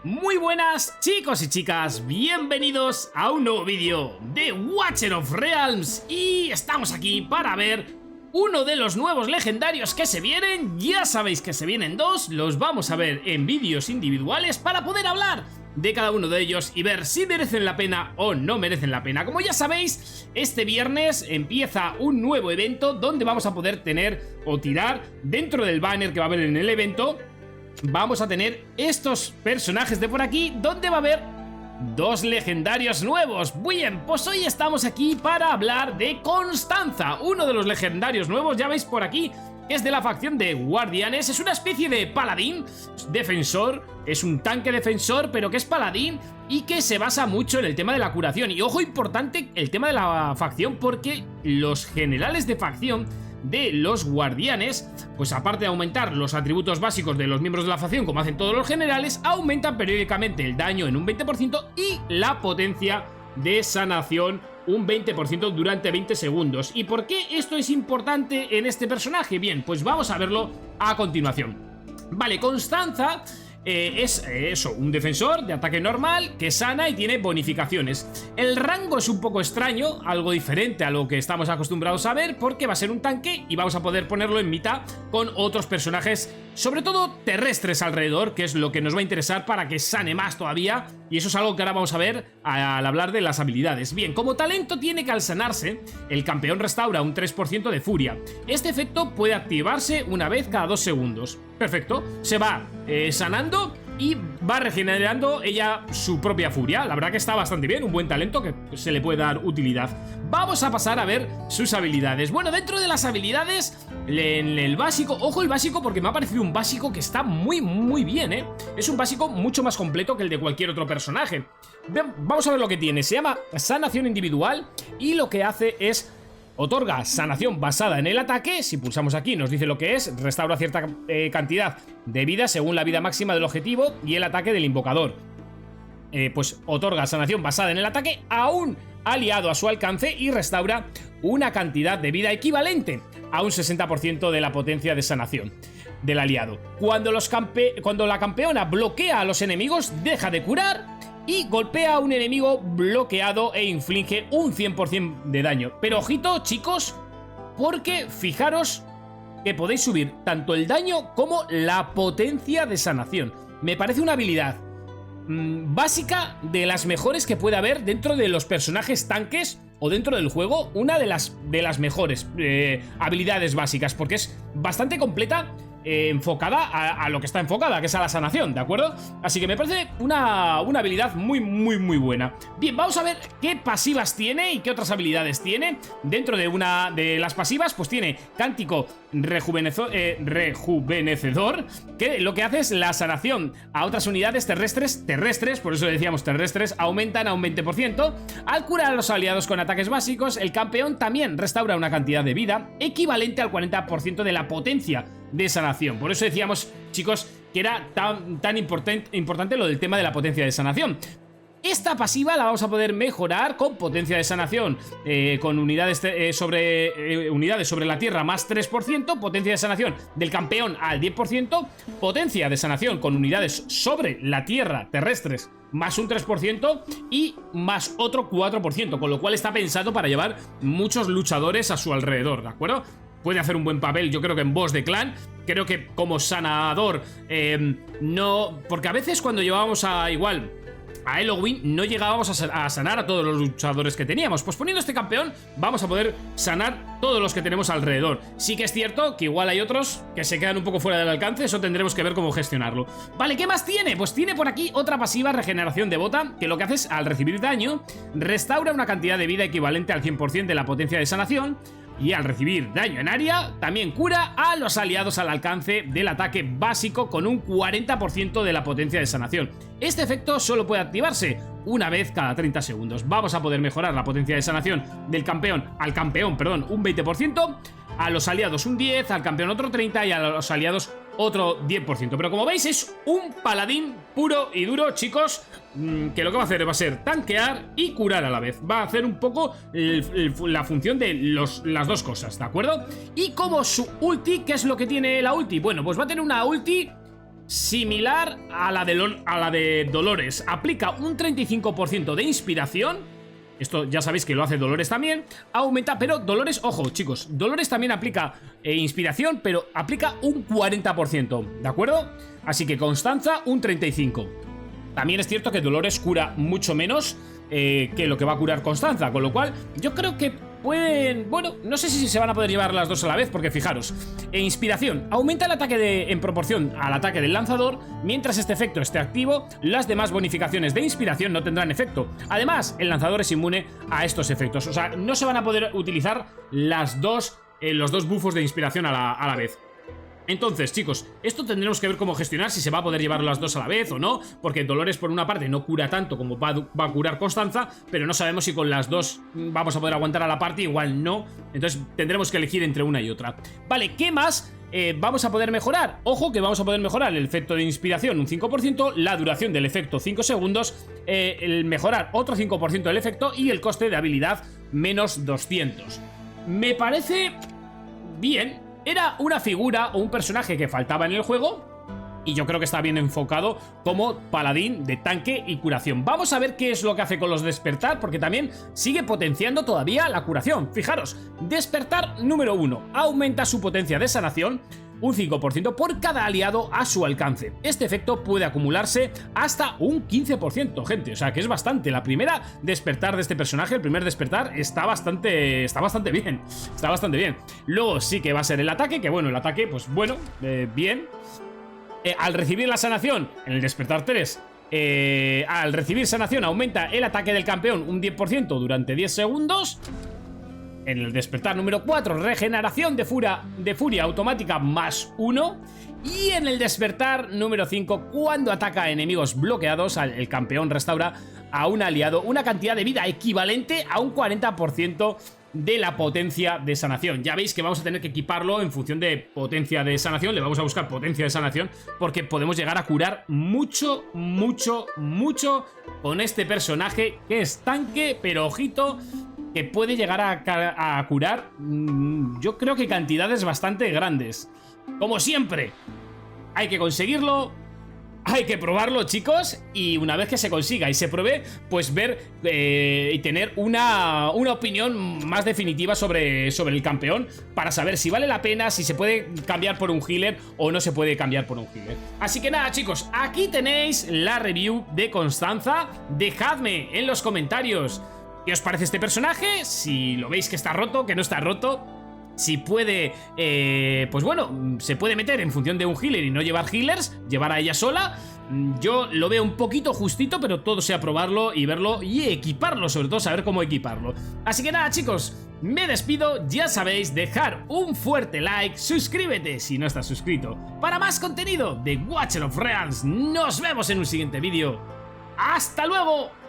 Muy buenas chicos y chicas, bienvenidos a un nuevo vídeo de Watcher of Realms. Y estamos aquí para ver uno de los nuevos legendarios que se vienen. Ya sabéis que se vienen dos, los vamos a ver en vídeos individuales para poder hablar de cada uno de ellos y ver si merecen la pena o no merecen la pena. Como ya sabéis, este viernes empieza un nuevo evento donde vamos a poder tener o tirar dentro del banner que va a haber en el evento. Vamos a tener estos personajes de por aquí, donde va a haber dos legendarios nuevos. Bien, pues hoy estamos aquí para hablar de Constanza, uno de los legendarios nuevos. Ya veis por aquí que es de la facción de guardianes. Es una especie de paladín, defensor. Es un tanque defensor, pero que es paladín y que se basa mucho en el tema de la curación. Y ojo, importante el tema de la facción, porque los generales de facción de los guardianes, pues aparte de aumentar los atributos básicos de los miembros de la facción, como hacen todos los generales, aumentan periódicamente el daño en un 20% y la potencia de sanación un 20% durante 20 segundos. ¿Y por qué esto es importante en este personaje? Bien, pues vamos a verlo a continuación. Vale, Constanza es eso, un defensor de ataque normal que sana y tiene bonificaciones. El rango es un poco extraño, algo diferente a lo que estamos acostumbrados a ver, porque va a ser un tanque y vamos a poder ponerlo en mitad con otros personajes, sobre todo terrestres alrededor, que es lo que nos va a interesar para que sane más todavía. Y eso es algo que ahora vamos a ver al hablar de las habilidades. Bien, como talento tiene que al sanarse, el campeón restaura un 3% de furia. Este efecto puede activarse una vez cada 2 segundos. Perfecto, se va sanando y va regenerando ella su propia furia. La verdad que está bastante bien, un buen talento que se le puede dar utilidad. Vamos a pasar a ver sus habilidades. Bueno, dentro de las habilidades, en el básico, ojo el básico, porque me ha parecido un básico que está muy bien, Es un básico mucho más completo que el de cualquier otro personaje. Vamos a ver lo que tiene. Se llama sanación individual y lo que hace es otorga sanación basada en el ataque. Si pulsamos aquí nos dice lo que es. Restaura cierta cantidad de vida según la vida máxima del objetivo y el ataque del invocador. Pues otorga sanación basada en el ataque a un aliado a su alcance y restaura una cantidad de vida equivalente a un 60% de la potencia de sanación del aliado. Cuando la campeona bloquea a los enemigos, deja de curar y golpea a un enemigo bloqueado e inflige un 100% de daño. Pero ojito, chicos, porque fijaros que podéis subir tanto el daño como la potencia de sanación. Me parece una habilidad básica, de las mejores que puede haber dentro de los personajes tanques o dentro del juego. Una de las mejores habilidades básicas, porque es bastante completa, enfocada a lo que está enfocada, que es a la sanación, ¿de acuerdo? Así que me parece una habilidad muy buena. Bien, vamos a ver qué pasivas tiene y qué otras habilidades tiene. Dentro de una de las pasivas, pues tiene Cántico Rejuvenecedor, que lo que hace es la sanación a otras unidades terrestres, por eso decíamos terrestres, aumentan a un 20%. Al curar a los aliados con ataques básicos, el campeón también restaura una cantidad de vida equivalente al 40% de la potencia de sanación. Por eso decíamos, chicos, que era tan importante lo del tema de la potencia de sanación. Esta pasiva la vamos a poder mejorar con potencia de sanación, con unidades sobre la tierra más 3%, potencia de sanación del campeón al 10%, potencia de sanación con unidades sobre la tierra terrestres más un 3% y más otro 4%, con lo cual está pensado para llevar muchos luchadores a su alrededor, ¿de acuerdo? Puede hacer un buen papel, yo creo que en boss de clan. Creo que como sanador no... Porque a veces cuando llevábamos a Halloween no llegábamos a sanar a todos los luchadores que teníamos. Pues poniendo este campeón vamos a poder sanar todos los que tenemos alrededor. Sí que es cierto que igual hay otros que se quedan un poco fuera del alcance. Eso tendremos que ver cómo gestionarlo. Vale, ¿qué más tiene? Pues tiene por aquí otra pasiva, regeneración devota, que lo que hace es, al recibir daño, restaura una cantidad de vida equivalente al 100% de la potencia de sanación. Y al recibir daño en área, también cura a los aliados al alcance del ataque básico con un 40% de la potencia de sanación. Este efecto solo puede activarse una vez cada 30 segundos. Vamos a poder mejorar la potencia de sanación del campeón al campeón, un 20%, a los aliados un 10%, al campeón otro 30% y a los aliados otro 10%. Pero como veis es un paladín puro y duro, chicos, que lo que va a hacer va a ser tanquear y curar a la vez. Va a hacer un poco la función de las dos cosas, ¿de acuerdo? Y como su ulti, ¿qué es lo que tiene la ulti? Bueno, pues va a tener una ulti similar a la de Dolores. Aplica un 35% de inspiración. Esto ya sabéis que lo hace Dolores también. Aumenta, pero Dolores, ojo chicos, Dolores también aplica inspiración, pero aplica un 40%, ¿de acuerdo? Así que Constanza un 35%. También es cierto que Dolores cura mucho menos que lo que va a curar Constanza, con lo cual yo creo que pueden... Bueno, no sé si se van a poder llevar las dos a la vez, porque fijaros, inspiración aumenta el ataque en proporción al ataque del lanzador. Mientras este efecto esté activo, las demás bonificaciones de inspiración no tendrán efecto. Además, el lanzador es inmune a estos efectos, o sea, no se van a poder utilizar los dos bufos de inspiración a la vez. Entonces, chicos, esto tendremos que ver cómo gestionar, si se va a poder llevar las dos a la vez o no, porque Dolores por una parte no cura tanto como va a curar Constanza, pero no sabemos si con las dos vamos a poder aguantar a la party, igual no. Entonces tendremos que elegir entre una y otra. Vale, ¿qué más vamos a poder mejorar? Ojo que vamos a poder mejorar el efecto de inspiración un 5%, la duración del efecto 5 segundos, el mejorar otro 5% del efecto y el coste de habilidad menos 200. Me parece bien. Era una figura o un personaje que faltaba en el juego y yo creo que está bien enfocado como paladín de tanque y curación. Vamos a ver qué es lo que hace con los despertar, porque también sigue potenciando todavía la curación. Fijaros, despertar número 1, aumenta su potencia de sanación un 5% por cada aliado a su alcance. Este efecto puede acumularse hasta un 15%, gente, o sea que es bastante. La primera despertar de este personaje, el primer despertar, está bastante bien. Está bastante bien. Luego sí que va a ser el ataque, que bueno, el ataque, pues bueno, bien. Al recibir la sanación, en el despertar 3, al recibir sanación aumenta el ataque del campeón un 10% durante 10 segundos. En el despertar número 4, regeneración de furia automática más 1. Y en el despertar número 5, cuando ataca a enemigos bloqueados, el campeón restaura a un aliado una cantidad de vida equivalente a un 40% de la potencia de sanación. Ya veis que vamos a tener que equiparlo en función de potencia de sanación. Le vamos a buscar potencia de sanación porque podemos llegar a curar mucho, mucho, mucho con este personaje que es tanque, pero ojito, que puede llegar a curar, yo creo que cantidades bastante grandes. Como siempre, hay que conseguirlo, hay que probarlo, chicos, y una vez que se consiga y se pruebe, pues ver y tener una opinión más definitiva sobre el campeón, para saber si vale la pena, si se puede cambiar por un healer o no se puede cambiar por un healer. Así que nada, chicos, aquí tenéis la review de Constanza. Dejadme en los comentarios ¿qué os parece este personaje? Si lo veis que está roto, que no está roto. Si puede, pues bueno, se puede meter en función de un healer y no llevar healers, llevar a ella sola. Yo lo veo un poquito justito, pero todo sea probarlo y verlo y equiparlo, sobre todo saber cómo equiparlo. Así que nada, chicos, me despido. Ya sabéis, dejar un fuerte like, suscríbete si no estás suscrito para más contenido de Watcher of Realms. Nos vemos en un siguiente vídeo. ¡Hasta luego!